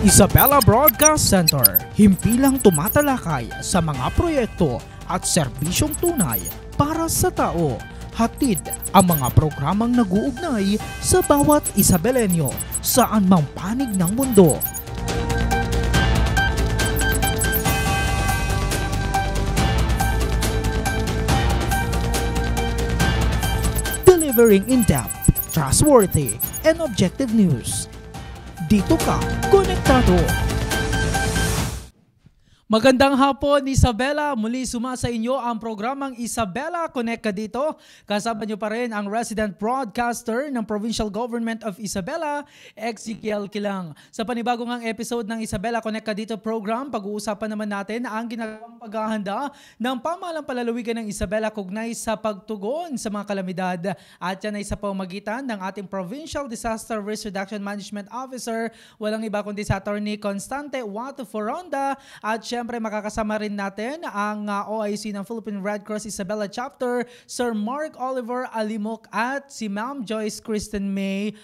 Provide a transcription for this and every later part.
Isabela Broadcast Center, himpilang tumatalakay sa mga proyekto at serbisyong tunay para sa tao. Hatid ang mga programang nag-uugnay sa bawat Isabelenyo saan mang panig ng mundo. Delivering in-depth, trustworthy, and objective news. Dito ka, konektado. Magandang hapon, Isabela. Muli sumasa inyo ang programang Isabela Connect ka dito. Kasama nyo pa rin ang resident broadcaster ng Provincial Government of Isabela, Ezekiel Kilang. Sa panibagong episode ng Isabela Connect ka dito program, pag-uusapan naman natin ang ginagawang paghahanda ng pamahalang palalawigan ng Isabela kaugnay sa pagtugon sa mga kalamidad. At yan ay sa pamamagitan ng ating Provincial Disaster Risk Reduction Management Officer, walang iba kundi sa Attorney Constante Wato Foronda. At siyempre makakasama rin natin ang OIC ng Philippine Red Cross Isabela Chapter, Sir Mark Oliver Alimok, at si Ma'am Joyce Kristen May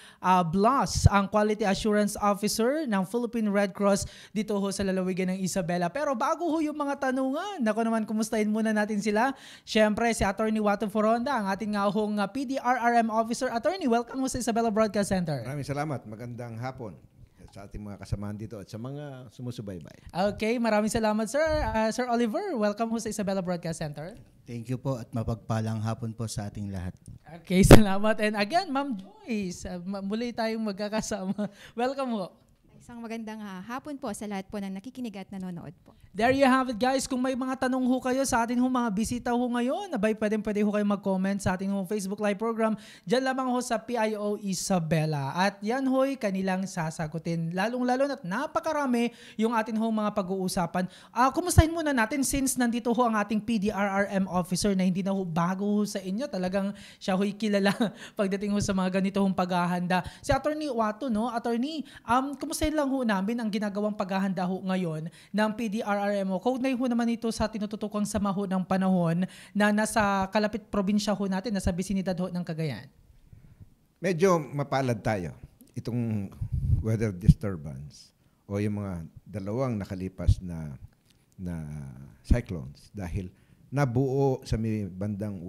Blas, ang Quality Assurance Officer ng Philippine Red Cross dito ho sa lalawigan ng Isabela. Pero bago ho yung mga tanungan, ako naman kumustahin muna natin sila. Siyempre si Attorney Wato Foronda, ang ating hong PDRRM Officer. Attorney, welcome mo sa Isabela Broadcast Center. Maraming salamat. Magandang hapon sa ating mga kasamahan dito at sa mga sumusubaybay. Okay, maraming salamat sir. Sir Oliver, welcome po sa Isabela Broadcast Center. Thank you po at mapagpalang hapon po sa ating lahat. Okay, salamat. And again, Ma'am Joyce, muli tayong magkakasama. Welcome po. Isang magandang hapon po sa lahat po ng nakikinig at nanonood po. There you have it guys. Kung may mga tanong ho kayo sa atin ho mga bisita ho ngayon, abay pwede ho kayo mag-comment sa ating Facebook Live program. Diyan lamang ho sa PIO Isabela. At yan ho'y kanilang sasagutin. Lalong-lalo na't napakarami yung atin ho mga pag-uusapan. Kumustahin muna natin since nandito ho ang ating PDRRM officer na hindi na ho bago ho sa inyo. Talagang siya ho'y kilala pagdating ho sa mga ganito hong paghahanda. Si Attorney Wato, no? Attorney, kumustahin lang ho namin ang ginagawang paghahanda ho ngayon ng PDRRM. Kaugnay ho naman ito sa tinututukang sama ho ng panahon na nasa kalapit probinsya ho natin, nasa bisinidad ho ng Cagayan. Medyo mapalad tayo. Itong weather disturbance o yung mga dalawang nakalipas na cyclones dahil nabuo sa may bandang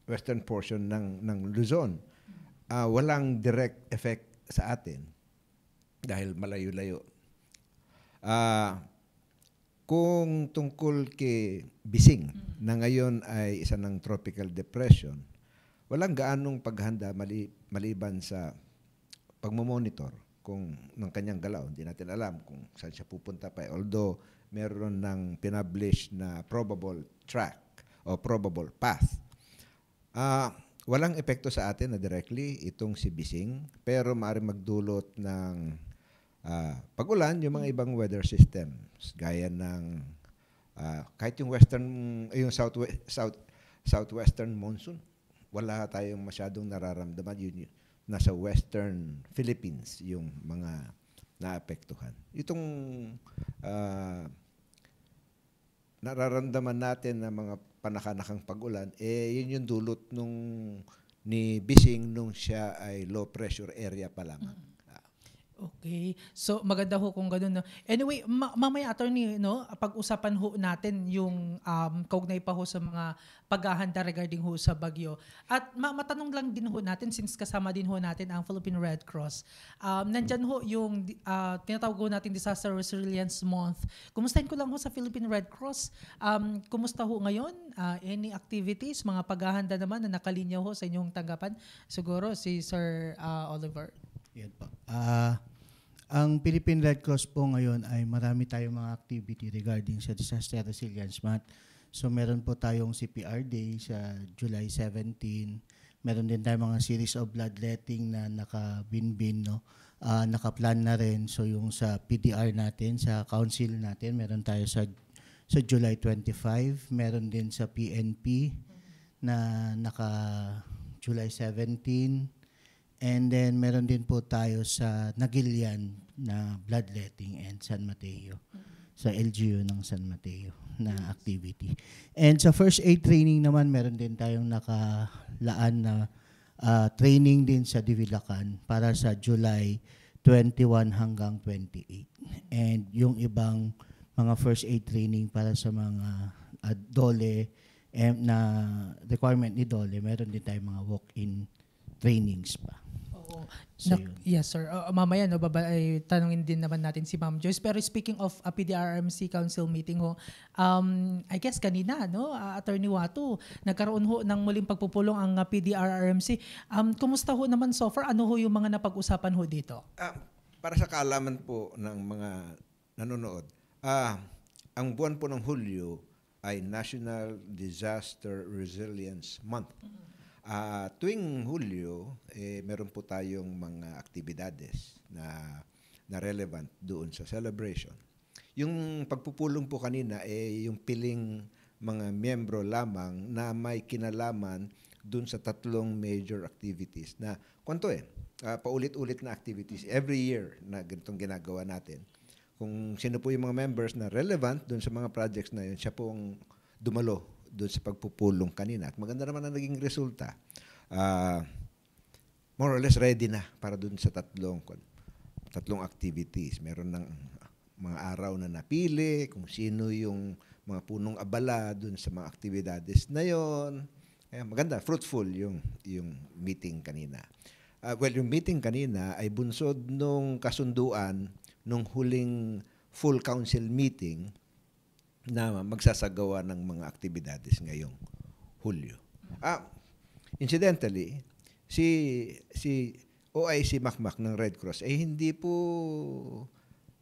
western portion ng Luzon. Walang direct effect sa atin dahil malayo-layo. Kung tungkol kay Bising na ngayon ay isa ng tropical depression, walang gaanong paghanda maliban sa pagmamonitor kung ng kanyang galaw. Hindi natin alam kung saan siya pupunta pa. Although meron ng pinablish na probable track o probable path. Walang epekto sa atin na directly itong si Bising, pero maaaring magdulot ng pag-ulan yung mga ibang weather systems gaya ng kahit yung southwestern monsoon, wala tayong masyadong nararamdaman. Yun nasa western Philippines yung mga naapektuhan. Itong nararamdaman natin na mga panakanakang pag-ulan, yun yung dulot ni Bising nung siya ay low pressure area pa lamang. Okay. So maganda ho kung gano'n. No? Anyway, mamaya attorney, no, pag-usapan ho natin yung kaugnay pa ho sa mga paghahanda regarding ho sa bagyo. At matanong lang din ho natin since kasama din ho natin ang Philippine Red Cross. Nandyan ho yung tinatawag ho natin Disaster Resilience Month. Kumustahin ko lang ho sa Philippine Red Cross. Kumusta ho ngayon? Any activities, mga paghahanda naman na nakalinya ho sa inyong tanggapan? Siguro si Sir Oliver. Yan po. Ang Philippine Red Cross po ngayon ay marami tayong mga activity regarding sa Disaster Resilience Month. So meron po tayong CPR Day sa July 17. Meron din tayong mga series of bloodletting na nakabinbin, no? Nakaplan na rin. So yung sa PDR natin, sa council natin, meron tayo sa July 25. Meron din sa PNP na naka July 17. And then, meron din po tayo sa Nagilian na bloodletting and San Mateo. Sa LGU ng San Mateo na activity. And sa first aid training naman, meron din tayong nakalaan na training din sa Divilacan para sa July 21 hanggang 28. And yung ibang mga first aid training para sa mga DOLE na requirement ni DOLE, meron din tayong mga walk-in trainings pa. Oo. So, yun. Yes, sir. Mamaya, no, tanungin din naman natin si Ma'am Joyce. Pero speaking of PDRRMC Council meeting ho, I guess kanina, no, Attorney Watu, nagkaroon ho ng muling pagpupulong ang PDRRMC. Kumusta ho naman so far? Ano ho yung mga napag-usapan ho dito? Para sa kaalaman po ng mga nanonood, ang buwan po ng Hulyo ay National Disaster Resilience Month. Tuwing Hulyo, meron po tayong mga aktibidades na relevant doon sa celebration. Yung pagpupulong po kanina, yung piling mga miyembro lamang na may kinalaman doon sa 3 major activities na paulit-ulit na activities every year na ganitong ginagawa natin. Kung sino po yung mga members na relevant doon sa mga projects na yun, siya po ang dumalo doon sa pagpupulong kanina. At maganda naman ang naging resulta. More or less ready na para doon sa tatlong activities. Meron ng mga araw na napili, kung sino yung mga punong abala doon sa mga aktibidades na yon. Kaya maganda, fruitful yung meeting kanina. Yung meeting kanina ay bunsod nung kasunduan nung huling full council meeting na magsasagawa ng mga aktibidades ngayong Hulyo. Incidentally, si OIC Makmak ng Red Cross ay hindi po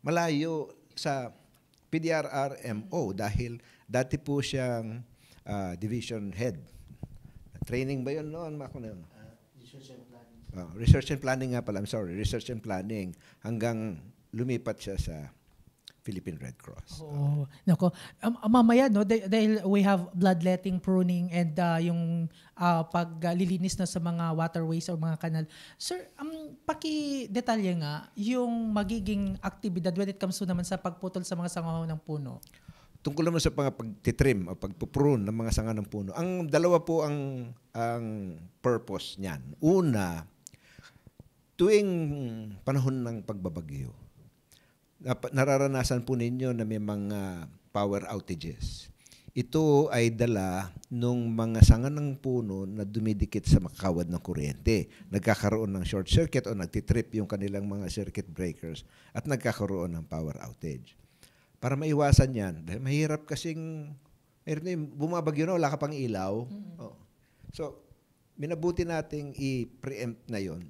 malayo sa PDRRMO dahil dati po siyang division head. Training ba yun noon? Research and planning nga pala. I'm sorry, research and planning hanggang lumipat siya sa Philippine Red Cross. Oo. Nako, mamaya, no, dahil we have bloodletting, pruning, and yung paglilinis na sa mga waterways o mga kanal. Sir, paki-detalye nga yung magiging aktibidad when it comes to naman sa pagputol sa mga sangaw ng puno. Tungkol naman sa pagtitrim o pagpuprune ng mga sanga ng puno. Ang dalawa po ang purpose niyan. Una, tuwing panahon ng pagbabagyo, nararanasan po ninyo na may mga power outages. Ito ay dala ng mga sanga ng puno na dumidikit sa makakawad ng kuryente. Nagkakaroon ng short circuit o nagtitrip yung kanilang mga circuit breakers at nagkakaroon ng power outage. Para maiwasan yan, dahil mahirap kasing bumabagyo na, wala ka pang ilaw. So, minabuti nating i-preempt na yon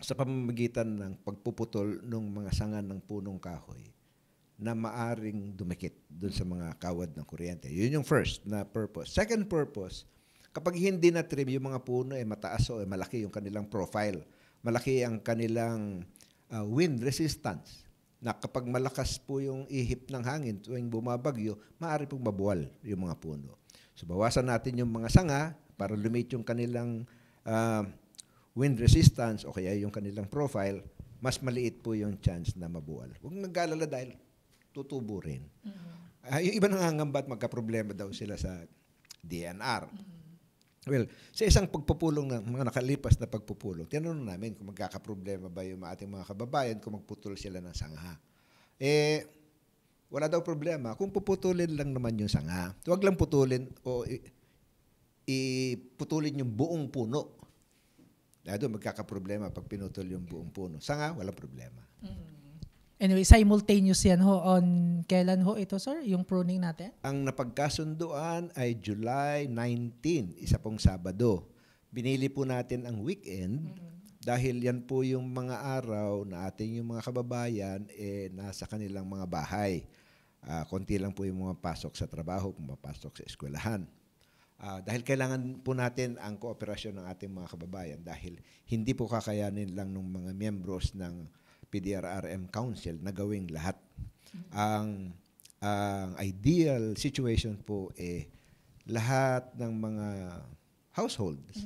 sa pamamagitan ng pagpuputol ng mga sanga ng punong kahoy na maaring dumikit doon sa mga kawad ng kuryente. Yun yung first na purpose. Second purpose, kapag hindi na trim yung mga puno, mataas o malaki yung kanilang profile. Malaki ang kanilang wind resistance. Na kapag malakas po yung ihip ng hangin tuwing bumabagyo, maaari pong mabuwal yung mga puno. So bawasan natin yung mga sanga para lumit yung kanilang wind resistance o kaya yung kanilang profile, mas maliit po yung chance na mabuwal. Huwag nag-alala dahil tutubo rin. Yung iba nangangamba at magkaproblema daw sila sa DNR. Well, sa isang pagpupulong ng mga nakalipas na pagpupulong, tinanong namin kung magkakaproblema ba yung ating mga kababayan kung magputol sila ng sanga. Wala daw problema kung puputulin lang naman yung sanga. Huwag lang putulin o iputulin yung buong puno. Doon magkakaproblema pag pinutol yung buong puno. Sanga, walang problema. Anyway, simultaneous yan ho on kailan ho ito, sir? Yung pruning natin? Ang napagkasunduan ay July 19, isa pong Sabado. Binili po natin ang weekend dahil yan po yung mga araw na ating yung mga kababayan nasa kanilang mga bahay. Konti lang po yung mga pasok sa trabaho, pumapasok sa eskwelahan. Dahil kailangan po natin ang kooperasyon ng ating mga kababayan dahil hindi po kakayanin lang ng mga members ng PDRRM Council na gawing lahat. Ang ideal situation po lahat ng mga households,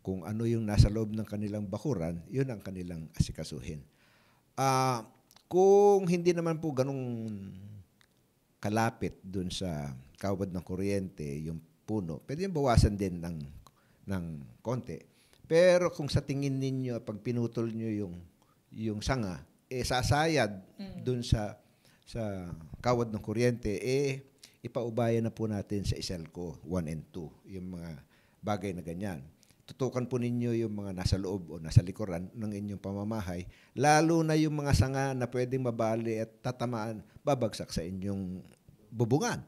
kung ano yung nasa loob ng kanilang bakuran, yun ang kanilang asikasuhin. Kung hindi naman po ganung kalapit dun sa kawad ng kuryente, yung puno, pwede yung bawasan din ng konti. Pero kung sa tingin ninyo, pag pinutol nyo yung sanga, sasayad dun sa kawad ng kuryente, ipaubayan na po natin sa Iselco 1 and 2, yung mga bagay na ganyan. Tutukan po ninyo yung mga nasa loob o nasa likuran ng inyong pamamahay, lalo na yung mga sanga na pwedeng mabali at tatamaan, babagsak sa inyong bubungan.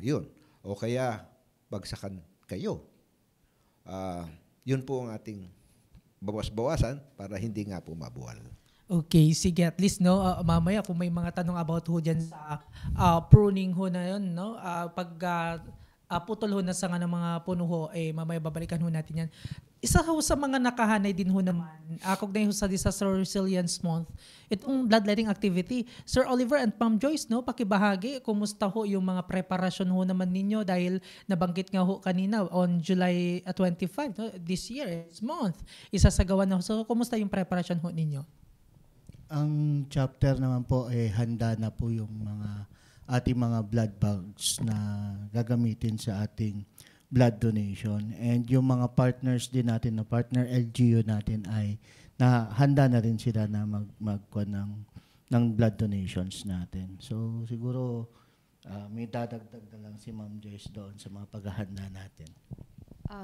Yun. O kaya, bagsakan kayo. Yun po ang ating bawas-bawasan para hindi nga po mabuwal. Okay, sige, at least no, mamaya kung may mga tanong about ho dyan sa pruning ho na yun, no, pag putol ho na sa ng mga puno ho, mamaya babalikan ho natin yan. Isa ho sa mga nakahanay din ho naman, kaugnay ho sa Disaster Resilience Month, itong bloodletting activity. Sir Oliver and Ma'am Joyce, no, pakibahagi, kumusta ho yung mga preparasyon ho naman ninyo dahil nabanggit nga ho kanina on July 25, no, this year, this month, isasagawa na ho. So, kumusta yung preparasyon ho ninyo? Ang chapter naman po handa na po yung ating mga blood bags na gagamitin sa ating blood donation. And yung mga partners din natin, na partner LGU natin ay handa na rin sila na magkuha ng blood donations natin. So siguro may dadagdag na lang si Ma'am Joyce doon sa mga paghahanda natin.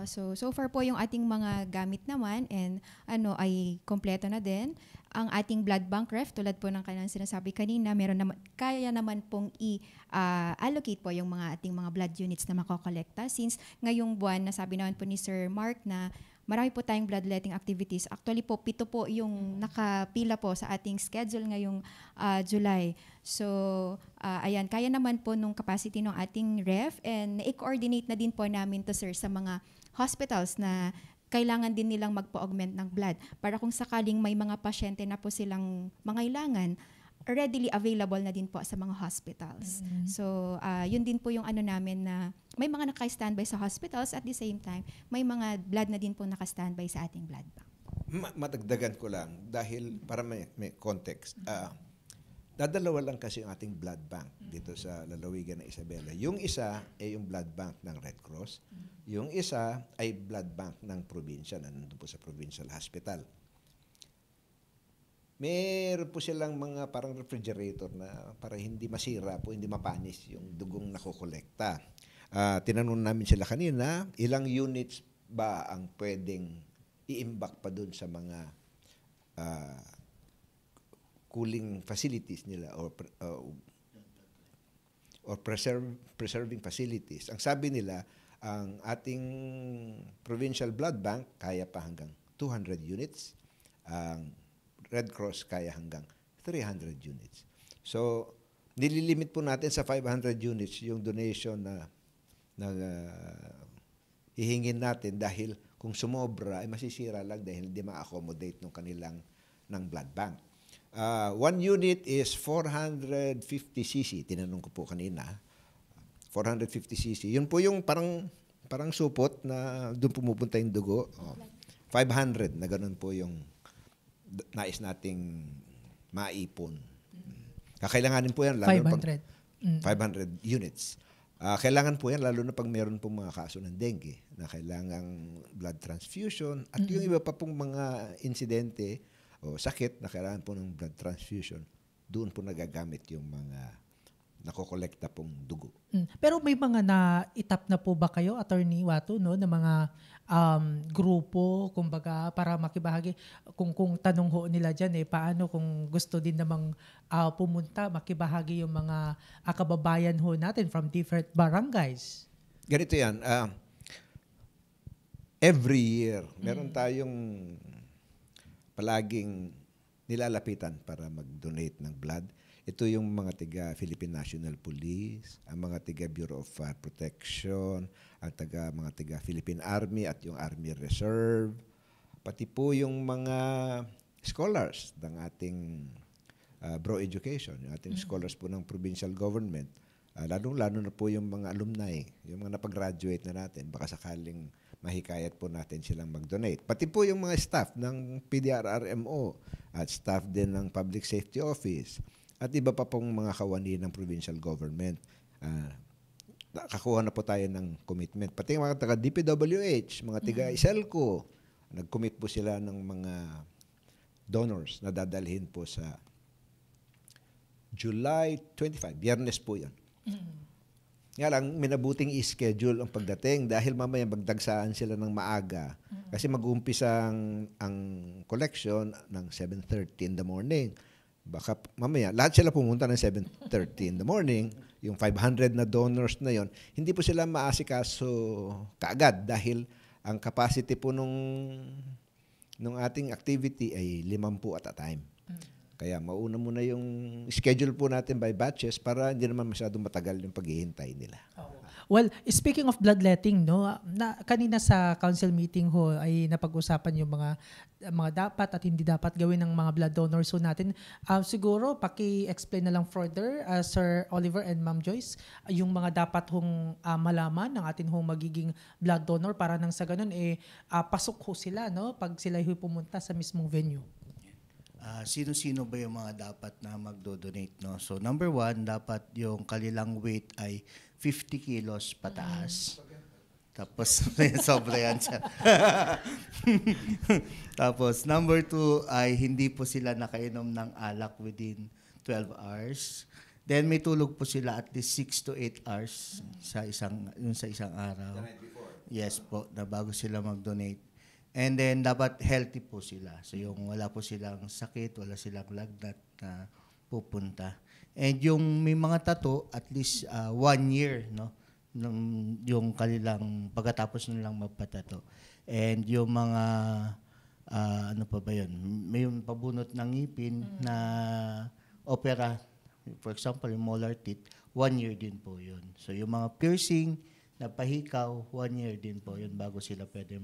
So far po yung ating mga gamit naman and ay kompleto na din. Ang ating blood bank ref, tulad po ng kanilang sinasabi kanina, kaya naman pong i-allocate po yung ating mga blood units na makokolekta. Since ngayong buwan, nasabi naman po ni Sir Mark na marami po tayong bloodletting activities. Actually po, 7 po yung nakapila po sa ating schedule ngayong July. So, ayan, kaya naman po nung capacity ng ating ref and i-coordinate na din po namin to, sir, sa mga hospitals na kailangan din nilang magpa-augment ng blood para kung sakaling may mga pasyente na po silang mangailangan, readily available na din po sa mga hospitals. So, yun din po yung namin na may mga naka-standby sa hospitals at the same time, may mga blood na din po naka-standby sa ating blood bank. Matagdagan ko lang dahil para may context. Dadalawa lang kasi ang ating blood bank dito sa lalawigan ng Isabela. Yung isa ay yung blood bank ng Red Cross. Yung isa ay blood bank ng probinsya na nandun po sa provincial hospital. Meron po silang mga parang refrigerator na para hindi masira po, hindi mapanis yung dugong nakokolekta. Tinanong namin sila kanina, ilang units ba ang pwedeng i-imbak pa dun sa mga cooling facilities nila or preserving facilities. Ang sabi nila, ang ating provincial blood bank kaya pa hanggang 200 units. Ang Red Cross kaya hanggang 300 units. So, nililimit po natin sa 500 units yung donation na hihingin natin dahil kung sumobra ay masisira lang dahil hindi ma-accommodate ng kanilang blood bank. 1 unit is 450 cc. Tinanong ko po kanina. 450 cc. Yun po yung parang supot na doon pumupunta yung dugo. 500 na ganun po yung nais nating maipon. Kakailanganin po yan. 500. 500 units. Kailangan po yan lalo na pag meron pong mga kaso ng dengue na kailangang blood transfusion at yung iba pa pong mga insidente o sakit na kailangan po ng blood transfusion, doon po nagagamit yung mga nakokolekta pong dugo. Pero may mga na-itap na po ba kayo, Attorney Watu, no, na mga grupo, kumbaga, para makibahagi kung tanong ho nila dyan, paano kung gusto din namang pumunta, makibahagi yung mga kababayan ho natin from different barangays? Ganito yan. Every year, meron tayong palaging nilalapitan para mag-donate ng blood. Ito yung mga tiga Philippine National Police, ang mga tiga Bureau of Fire Protection, ang mga tiga Philippine Army at yung Army Reserve, pati po yung mga scholars ng ating Bro Education, yung ating scholars po ng provincial government, lalong-lalo na po yung mga alumni, yung mga napag-graduate na natin, baka sakaling mahikayat po natin silang mag-donate. Pati po yung mga staff ng PDRRMO at staff din ng Public Safety Office at iba pa pong mga kawani ng provincial government. Nakakuha na po tayo ng commitment. Pati yung mga taga-DPWH, mga taga-Iselco, nag-commit po sila ng mga donors na dadalhin po sa July 25. Biyernes po yun. Nga lang, minabuting i-schedule ang pagdating dahil mamaya magdagsaan sila ng maaga. Kasi mag-uumpisa ang collection ng 7:30 in the morning. Baka mamaya, lahat sila pumunta ng 7:30 in the morning. Yung 500 na donors na yon, hindi po sila maasikaso kaagad dahil ang capacity po nung ating activity ay 50 at a time. Kaya mauna muna yung schedule po natin by batches para hindi naman masyadong matagal yung paghihintay nila. Well, speaking of bloodletting, no, kanina sa council meeting ho ay napag-usapan yung mga dapat at hindi dapat gawin ng mga blood donors ho natin. Siguro paki-explain na lang further, Sir Oliver and Ma'am Joyce, yung mga dapat hong malaman ng atin hong magiging blood donor para nang sa ganun pasok ho sila, no, pag sila ho pumunta sa mismong venue. Sino-sino ba yung mga dapat na magdo-donate, no? So number 1, dapat yung kanilang weight ay 50 kilos pataas. Tapos sobra yan siya. Tapos number 2 ay hindi po sila nakainom ng alak within 12 hours. Then may tulog po sila at least 6 to 8 hours sa isang araw. Yes po, na bago sila mag-donate. And then, dapat healthy po sila. So, yung wala po silang sakit, wala silang lagnat na pupunta. And yung may mga tattoo, at least 1 year, no? Yung kanilang, pagkatapos nilang magpatato. And yung mga, ano pa ba yun? May yung pabunot ng ngipin na opera. For example, yung molar teeth, 1 year din po yun. So, yung mga piercing na pahikaw, 1 year din po yun bago sila pwede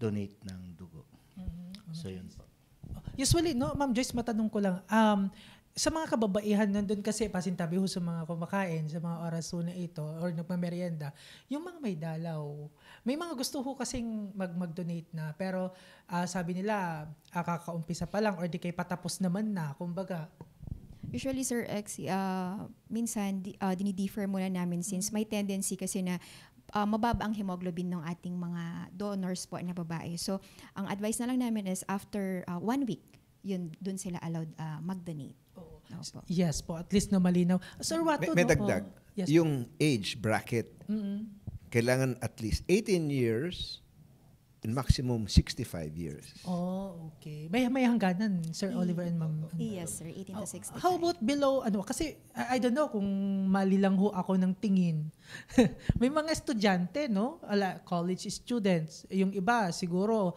donate ng dugo. So, yun po. Usually, no, Ma'am Joyce, matanong ko lang, sa mga kababaihan nandun kasi pasintabi ho sa mga kumakain, sa mga oras ho na ito, or nagmamerienda, yung mga may dalaw, may mga gusto ho kasing mag-donate na, pero sabi nila, kakaumpisa pa lang, or di kay patapos naman na, kumbaga. Usually, Sir X, minsan dinidefer muna namin since may tendency kasi na mababa ang hemoglobin ng ating mga donors po na babae. So, ang advice na lang namin is after 1 week, dun sila allowed mag-donate. Opo. Yes po, at least na malinaw. Sir Wato, May dagdag. Yes, yung age bracket, kailangan at least 18 years and maximum 65 years. Oh, okay. May hangganan, Sir Oliver and Ma'am. Yes, sir. 18 to 65. How about below, kasi I don't know kung mali lang ho ako ng tingin. May mga estudyante, no? College students. Yung iba, siguro,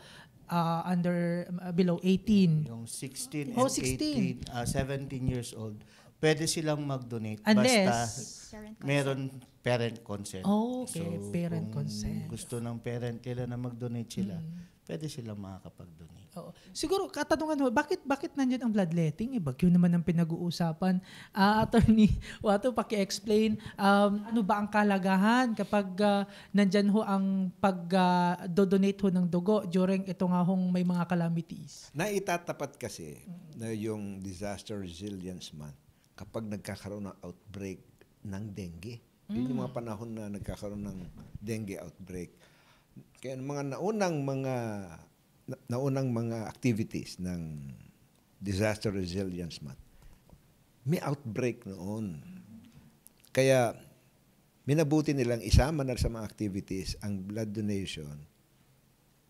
below 18. Yung 16 and 16. 17 years old, pwede silang mag-donate Unless, basta meron parent consent. Oh, okay. So, Parent kung consent. gusto ng parent nila na mag-donate sila, pwede silang makakapag-donate. Oo. Siguro, katanungan mo, bakit nandiyan ang bloodletting? Bagyo naman ang pinag-uusapan. Attorney Wato, paki-explain, ano ba ang kalagahan kapag nandyan ho ang pag-donate ho ng dugo during ito nga hong may mga calamities? Naitatapat kasi na yung Disaster Resilience Month kapag nagkakaroon ng outbreak ng dengue. Yun yung mga panahon na nagkakaroon ng dengue outbreak. Kaya mga naunang mga activities ng Disaster Resilience Month, may outbreak noon. Kaya minabuti nilang isama na sa mga activities ang blood donation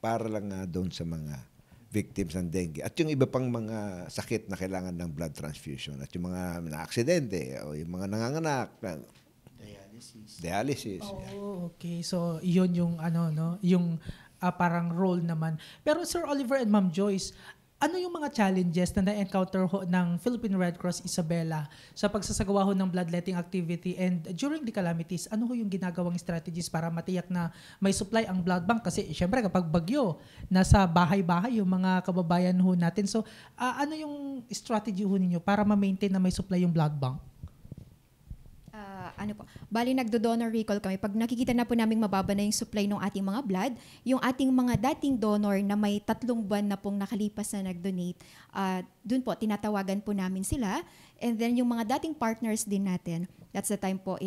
para lang doon sa mga victims ng dengue. At yung iba pang mga sakit na kailangan ng blood transfusion. At yung mga na-aksidente o yung mga nanganganak. Dialysis. Oh, okay. So, yun yung yung parang role naman. Pero Sir Oliver and Ma'am Joyce, ano yung mga challenges na na-encounter ho ng Philippine Red Cross Isabela sa pagsasagawa ho ng bloodletting activity, and during the calamities, ano ho yung ginagawang strategies para matiyak na may supply ang blood bank? Kasi syempre kapag bagyo, nasa bahay-bahay yung mga kababayan ho natin. So, ano yung strategy ho ninyo para ma-maintain na may supply yung blood bank? bali nagdo-donor recall kami. Pag nakikita na po namin mababa na yung supply ng ating mga blood, yung ating mga dating donor na may 3 buwan na pong nakalipas na nag-donate, dun po, tinatawagan po namin sila. And then yung mga dating partners din natin, that's the time po,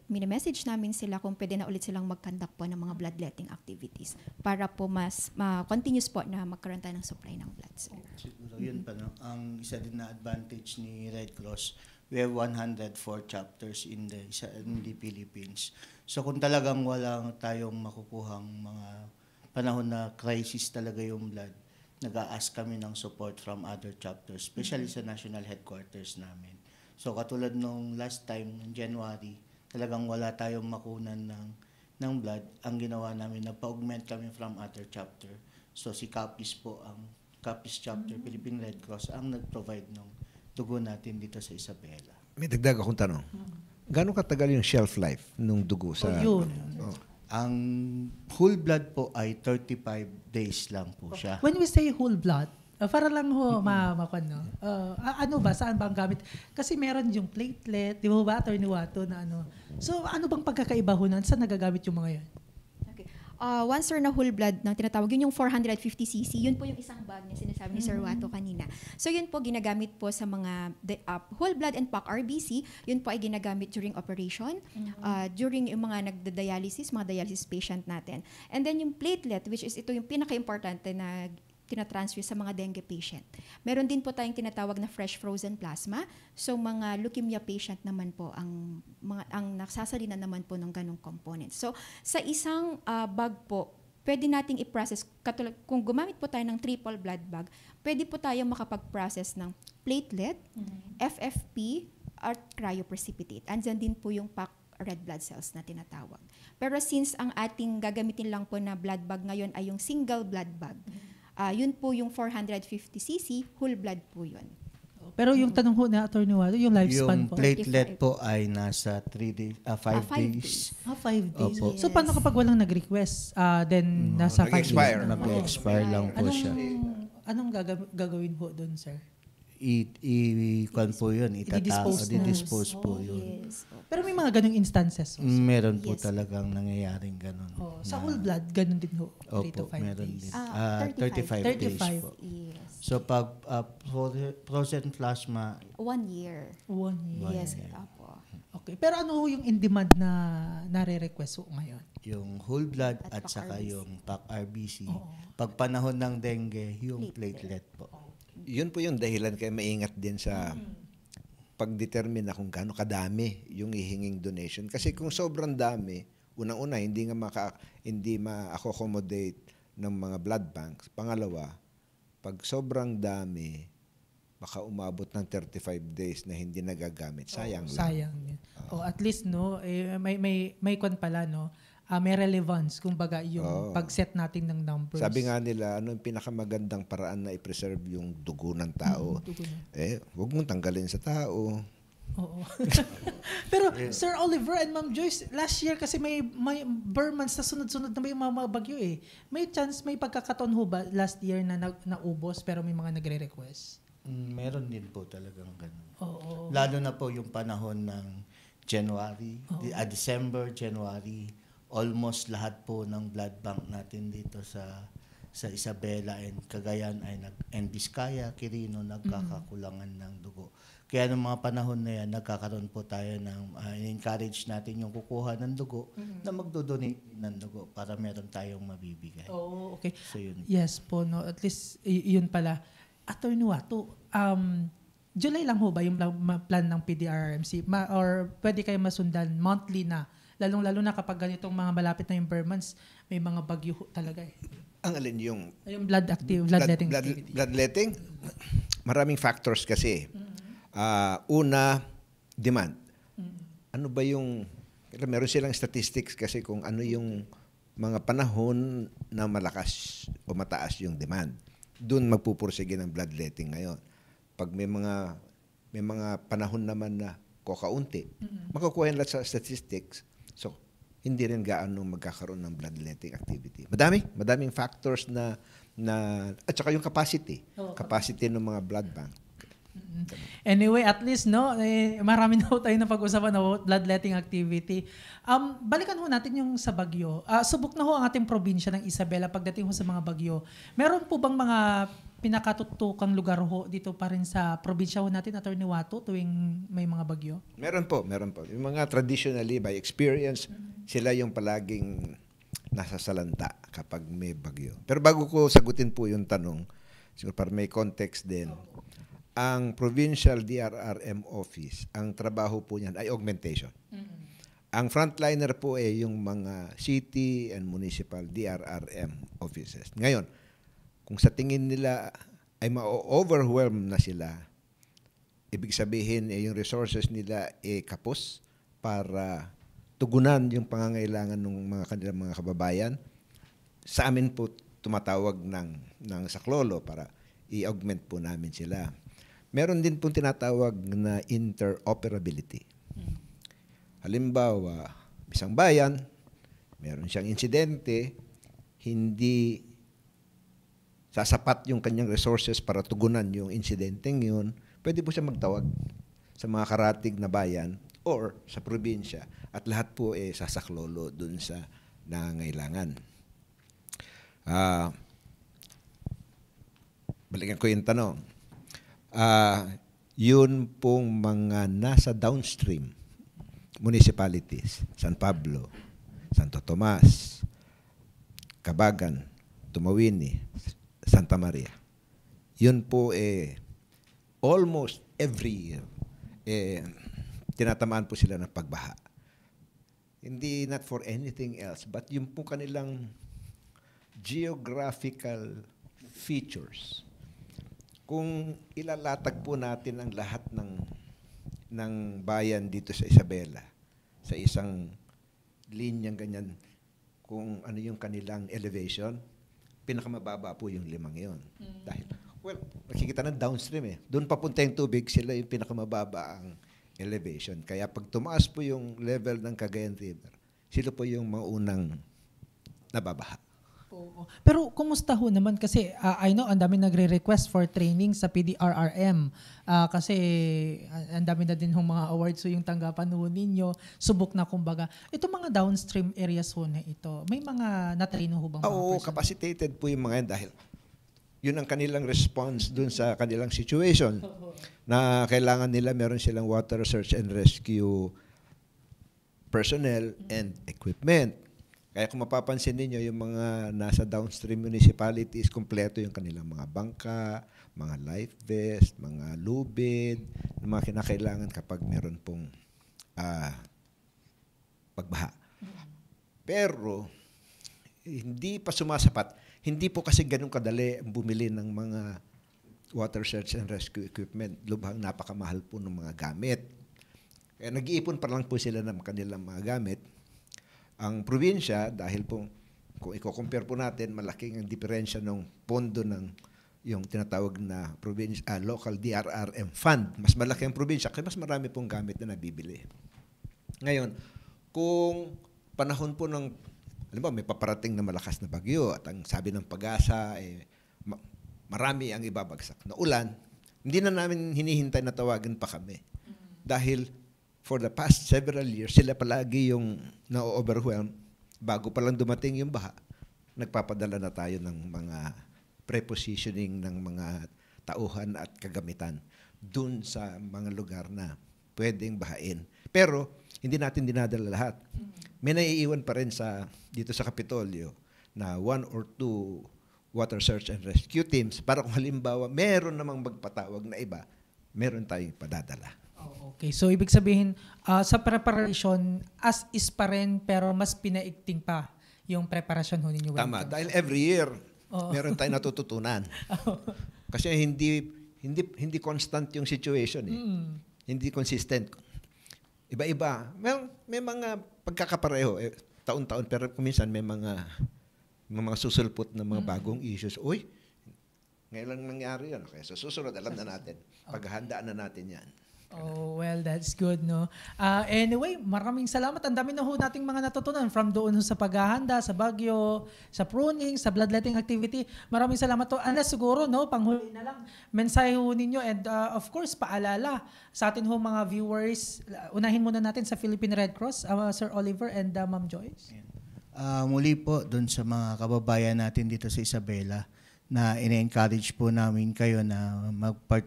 mini-message namin sila kung pwede na ulit silang mag-conduct po ng mga bloodletting activities para po mas continuous po na magkaroon tayo ng supply ng blood. Siguro yun pa, no? Ang isa din na advantage ni Red Cross, we have 104 chapters in the Philippines. So kung talagang wala tayong makukuhang mga panahon na crisis talaga yung blood, nag-a-ask kami ng support from other chapters, especially sa national headquarters namin. So katulad nung last time, in January, talagang wala tayong makunan ng blood. Ang ginawa namin, nagpa-augment kami from other chapter. So si Capiz po, ang Capiz chapter, Philippine Red Cross, ang nag-provide ng dugo natin dito sa Isabela. May dagdag akong tanong. Gano'ng katagal yung shelf life nung dugo sa... yun. Ang whole blood po ay 35 days lang po siya. When we say whole blood, para lang ho makuan, no? Ano ba, saan ba ang gamit? Kasi meron yung platelet, di ba, Attorney Wato, na ano. So, ano bang pagkakaiba ho nun? Saan nagagamit yung mga yan? Okay. Once sir na whole blood na tinatawag, yun yung 450cc, yun po yung isang bag na sinasabi ni Sir Wato kanina. So yun po ginagamit po sa mga whole blood and pack RBC, yun po ay ginagamit during operation, during yung mga nagda-dialysis, mga dialysis patient natin. And then yung platelet, which is ito yung pinaka-importante na tinatransfer sa mga dengue patient. Meron din po tayong tinatawag na fresh frozen plasma. So mga leukemia patient naman po ang nasasalina naman po ng ganong components. So sa isang bag po, pwede nating i-process, katulad kung gumamit po tayo ng triple blood bag, pwede po tayong makapag-process ng platelet, FFP, or cryoprecipitate. Andyan din po yung pack red blood cells na tinatawag. Pero since ang ating gagamitin lang po na blood bag ngayon ay yung single blood bag, yun po yung 450cc, whole blood po yun. Pero yung tanong ho na Attorney Wato, yung lifespan Yung po. platelet po ay nasa 5 days. 5 days. Opo. So, paano kapag walang nag-request? Then, nasa 5 days nag-expire. na? Mag-expire lang po siya. Anong gagawin ho doon, sir? I-kwan po yun, I-dispose na. i-dispose po yun. Yes. Pero may mga ganong instances. Meron po Yes. talagang nangyayaring ganun. Sa whole blood, ganun din ho. 3 to Opo, 5 meron days. din. 35 days 35. po. Yes. So pag frozen plasma, 1 year. 1 year. Yes, year. apo. Okay. Pero ano ho yung in-demand na nare-request ho ngayon? yung whole blood At at pack saka RBC. yung pack RBC. Oo. Pag panahon ng dengue, yung platelet po. Yun po yung dahilan kaya maingat din sa pag-determine na kung gaano kadami yung ihinging donation. Kasi kung sobrang dami, unang-una, hindi ma-accommodate ng mga blood banks. Pangalawa, pag sobrang dami, baka umabot ng 35 days na hindi nagagamit. Sayang lang. Sayang yun. At least, no, may kwan pala, no, may relevance, kumbaga, yung pag-set natin ng numbers. Sabi nga nila, ano yung pinakamagandang paraan na i-preserve yung dugo ng tao? Dugo na. Huwag mong tanggalin sa tao. Oo. Pero Sir Oliver and Ma'am Joyce, last year kasi may Burmans na sunod-sunod na may mga bagyo eh. May chance, may pagkakataon ho ba last year na naubos pero may mga nagre-request? Meron din po talagang ganun. Oo. Lalo na po yung panahon ng January, December, January, almost lahat po ng blood bank natin dito sa Isabela and Cagayan and Vizcaya, Quirino, nagkakakulangan ng dugo. Kaya ng mga panahon na yan, nagkakaroon po tayo ng encourage natin yung kukuha ng dugo na magdodonate ng dugo para meron tayong mabibigay. Oo, okay. So yun. Yes po, no. At least, yun pala. Attorney Wato, July lang ho ba yung plan ng PDRRMC? Or pwede kayo masundan monthly na? Lalong-lalo na kapag ganitong mga malapit na yung months, may mga bagyo talaga eh. Ang alin yung Bloodletting activity. Bloodletting? Maraming factors kasi. Una, demand. Ano ba yung... Meron silang statistics kasi kung ano yung mga panahon na malakas o mataas yung demand. Doon magpupursige ng bloodletting ngayon. Pag may mga panahon naman na kakaunti, makukuha yan lahat sa statistics. So, hindi rin gaano magkakaroon ng bloodletting activity. Madaming factors na at saka yung capacity. Capacity ng mga blood bank. Anyway, at least marami na tayo na pag-usapan about bloodletting activity. Balikan ho natin yung sa bagyo. Subok na ho ang ating probinsya ng Isabela pagdating ho sa mga bagyo. Meron po bang mga pinakatutukang lugar ho dito pa rin sa probinsya ho natin, Attorney Watto, tuwing may mga bagyo? Meron po. Yung mga traditionally, by experience, sila yung palaging nasa salanta kapag may bagyo. Pero bago ko sagutin po yung tanong, siguro para may context din, ang Provincial DRRM Office, ang trabaho po niyan ay augmentation. Ang frontliner po ay yung mga city and municipal DRRM offices. Ngayon, kung sa tingin nila ay ma-overwhelm na sila, ibig sabihin yung resources nila kapos para tugunan yung pangangailangan ng kanilang mga kababayan, sa amin po tumatawag ng saklolo para i-augment po namin sila. Meron din pong tinatawag na interoperability. Halimbawa, isang bayan, meron siyang insidente, hindi sasapat yung kanyang resources para tugunan yung insidenteng yun, pwede po siya magtawag sa mga karatig na bayan or sa probinsya at lahat po sasaklolo dun sa nangangailangan. Balikan ko yung tanong. Yun pong mga nasa downstream municipalities, San Pablo, Santo Tomas, Cabagan, Tumawini, Santa Maria. Yun po almost every year tinatamaan po sila ng pagbaha. Hindi not for anything else, but yung po kanilang geographical features. Kung ilalatag po natin ang lahat ng bayan dito sa Isabela, sa isang linyang ganyan, kung ano yung kanilang elevation, pinakamababa po yung 5 yun. Dahil, nakikita ng downstream Doon papunta yung tubig, sila yung pinakamababa ang elevation. Kaya pag tumaas po yung level ng Cagayan River, sila po yung maunang nababaha. Oo. Pero kumusta ho naman kasi I know ang dami nagre-request for training sa PDRRM kasi ang dami na din hong mga awards so yung tanggapan ho ninyo, subok na kumbaga. Ito mga downstream areas ho na ito, may mga na-train ho bang mga Oo, person? capacitated po yung mga yan dahil yun ang kanilang response dun sa kanilang situation na kailangan nila meron silang water search and rescue personnel and equipment. Kaya kung mapapansin niyo yung mga nasa downstream municipalities, kompleto yung kanilang mga bangka, mga life vest, mga lubid, mga kinakailangan kapag meron pong pagbaha. Pero hindi pa sumasapat. Hindi po kasi ganun kadali ang bumili ng mga water search and rescue equipment. Lubhang napakamahal po ng mga gamit. Kaya nag-iipon pa lang po sila ng kanilang mga gamit. Ang probinsya, dahil po, kung i-compare po natin, malaking ang diferensya ng pondo ng yung tinatawag na local DRRM fund. Mas malaki ang probinsya, kaya mas marami pong gamit na nabibili. Ngayon, kung panahon po ng, alam mo, may paparating na malakas na bagyo at ang sabi ng pag-asa, marami ang ibabagsak na ulan, hindi na namin hinihintay na tawagan pa kami. Dahil for the past several years, sila palagi yung na-overwhelm. Bago pa lang dumating yung baha, nagpapadala na tayo ng mga prepositioning ng mga tauhan at kagamitan dun sa mga lugar na pwedeng bahain. Pero, hindi natin dinadala lahat. May naiiwan pa rin dito sa Kapitolyo na 1 or 2 water search and rescue teams para kung halimbawa meron namang magpatawag na iba, meron tayong padadala. Okay, so ibig sabihin sa preparation as is pa rin pero mas pinaigting pa yung preparasyon ho ninyo. Tama, dahil every year meron tayong natututunan. Kasi hindi constant yung situation Hindi consistent. Iba-iba. May mga pagkakapareho taon-taon pero minsan may mga susulpot na mga bagong issues. Uy, ngayon lang nangyari yan. Kaya sa susunod alam na natin. Paghahandaan na natin yan. Oh, well, that's good, no? Anyway, maraming salamat. Ang dami na ho nating mga natutunan from doon sa paghahanda, sa bagyo, sa pruning, sa bloodletting activity. Maraming salamat to. Siguro, no, panghuli na lang, mensahe ho ninyo and of course, paalala sa atin ho mga viewers. Unahin muna natin sa Philippine Red Cross, Sir Oliver and Ma'am Joyce. Muli po doon sa mga kababayan natin dito sa Isabela, na ina-encourage po namin kayo na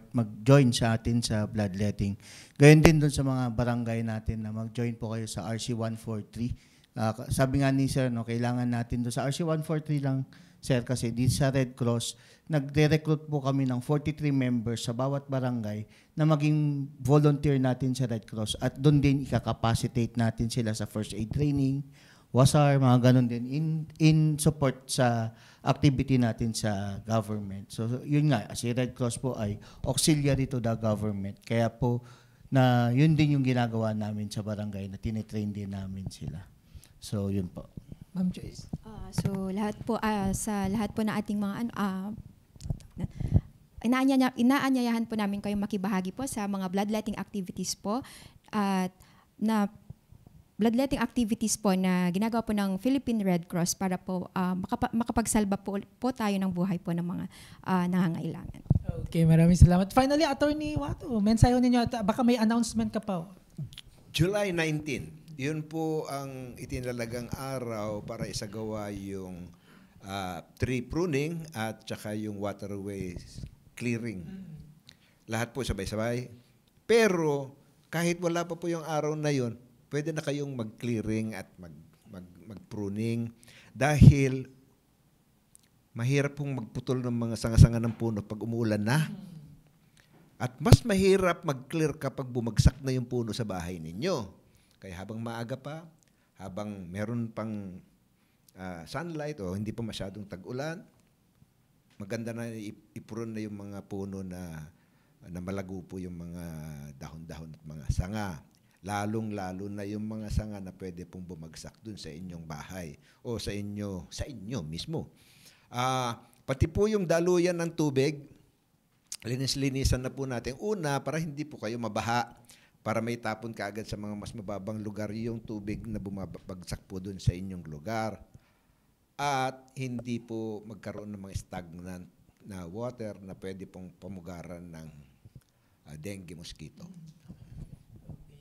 mag-join sa atin sa bloodletting. Gayon din doon sa mga barangay natin na mag-join po kayo sa RC 143. Sabi nga ni Sir, no, kailangan natin doon sa RC 143 lang, Sir, kasi dito sa Red Cross, nagre-recruit po kami ng 43 members sa bawat barangay na maging volunteer natin sa Red Cross at doon din ika-capacitate natin sila sa first aid training, WASAR, mga ganun din in support sa activity natin sa government. So yun nga, si Red Cross po ay auxiliary to the government. Kaya po na yun din yung ginagawa namin sa barangay na tinetrain din namin sila. So yun po. Ma'am Joyce. So lahat po sa lahat po na ating mga inaanyayahan po namin kayong makibahagi po sa mga bloodletting activities po at na bloodletting activities po na ginagawa po ng Philippine Red Cross para po makapagsalba po tayo ng buhay po ng mga nangangailangan. Okay, maraming salamat. Finally, Attorney Wato, mensahe ninyo at baka may announcement ka pa. July 19, yun po ang itinalagang araw para isagawa yung tree pruning at saka yung waterway clearing. Lahat po sabay-sabay. Pero kahit wala pa po yung araw na yun, pwede na kayong mag-clearing at mag-pruning dahil mahirap pong magputol ng mga sanga-sanga ng puno pag umuulan na. At mas mahirap mag-clear kapag bumagsak na yung puno sa bahay ninyo. Kaya habang maaga pa, habang meron pang sunlight o hindi pa masyadong tag-ulan, maganda na iprune na yung mga puno na malago po yung mga dahon-dahon at mga sanga. Lalong-lalo na yung mga sanga na pwede pong bumagsak dun sa inyong bahay o sa inyo mismo. Pati po yung daluyan ng tubig, linis-linisan na po natin. Una, para hindi po kayo mabaha, para may tapon kaagad sa mga mas mababang lugar yung tubig na bumabagsak po dun sa inyong lugar. At hindi po magkaroon ng mga stagnant na water na pwede pong pamugaran ng dengue mosquito.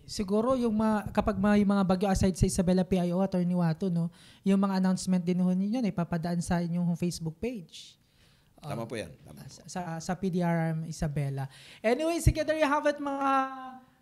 Siguro yung kapag may mga bagyo aside sa Isabela PIO, Attorney Wato, no, yung mga announcement din ninyo na ipapadaan sa inyong Facebook page. Tama po yan. Tama po. Sa PDRM Isabela. Anyway, sige, there you have it mga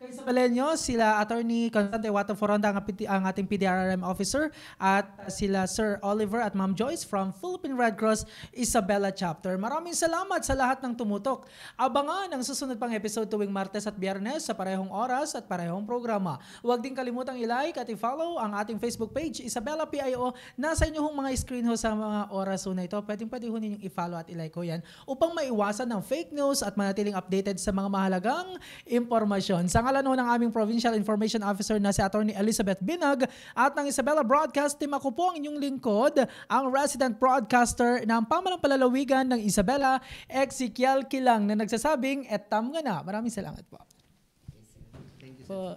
Isabeleño, sila Attorney Constante Wato Foronda ang ating PDRM officer at sila Sir Oliver at Ma'am Joyce from Philippine Red Cross Isabela Chapter. Maraming salamat sa lahat ng tumutok. Abangan ang susunod pang episode tuwing Martes at Biyernes sa parehong oras at parehong programa. Huwag din kalimutang i-like at i-follow ang ating Facebook page Isabela PIO. Nasa inyong mga screen ho sa mga oras ho na ito. Pwede ho ninyong i-follow at i-like ho yan upang maiwasan ng fake news at manatiling updated sa mga mahalagang impormasyon. Sa ngalan ng aming Provincial Information Officer na si Attorney Elizabeth Binag at ng Isabela Broadcast Team, ako po ang inyong lingkod, ang resident broadcaster ng Pamalang Palalawigan ng Isabela, Ezekiel Kilang, na nagsasabing, etam nga na. Maraming salamat po. Thank you, sir.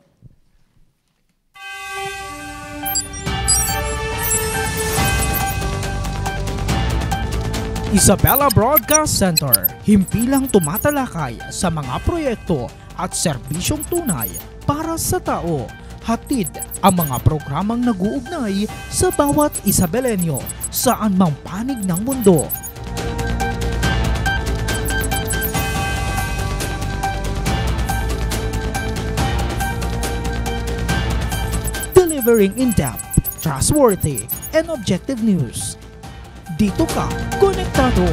Isabela Broadcast Center, himpilang tumatalakay sa mga proyekto at serbisyong tunay para sa tao. Hatid ang mga programang nag-uugnay sa bawat Isabeleño saan mang panig ng mundo. Delivering in-depth, trustworthy, and objective news. Dito ka, konektado.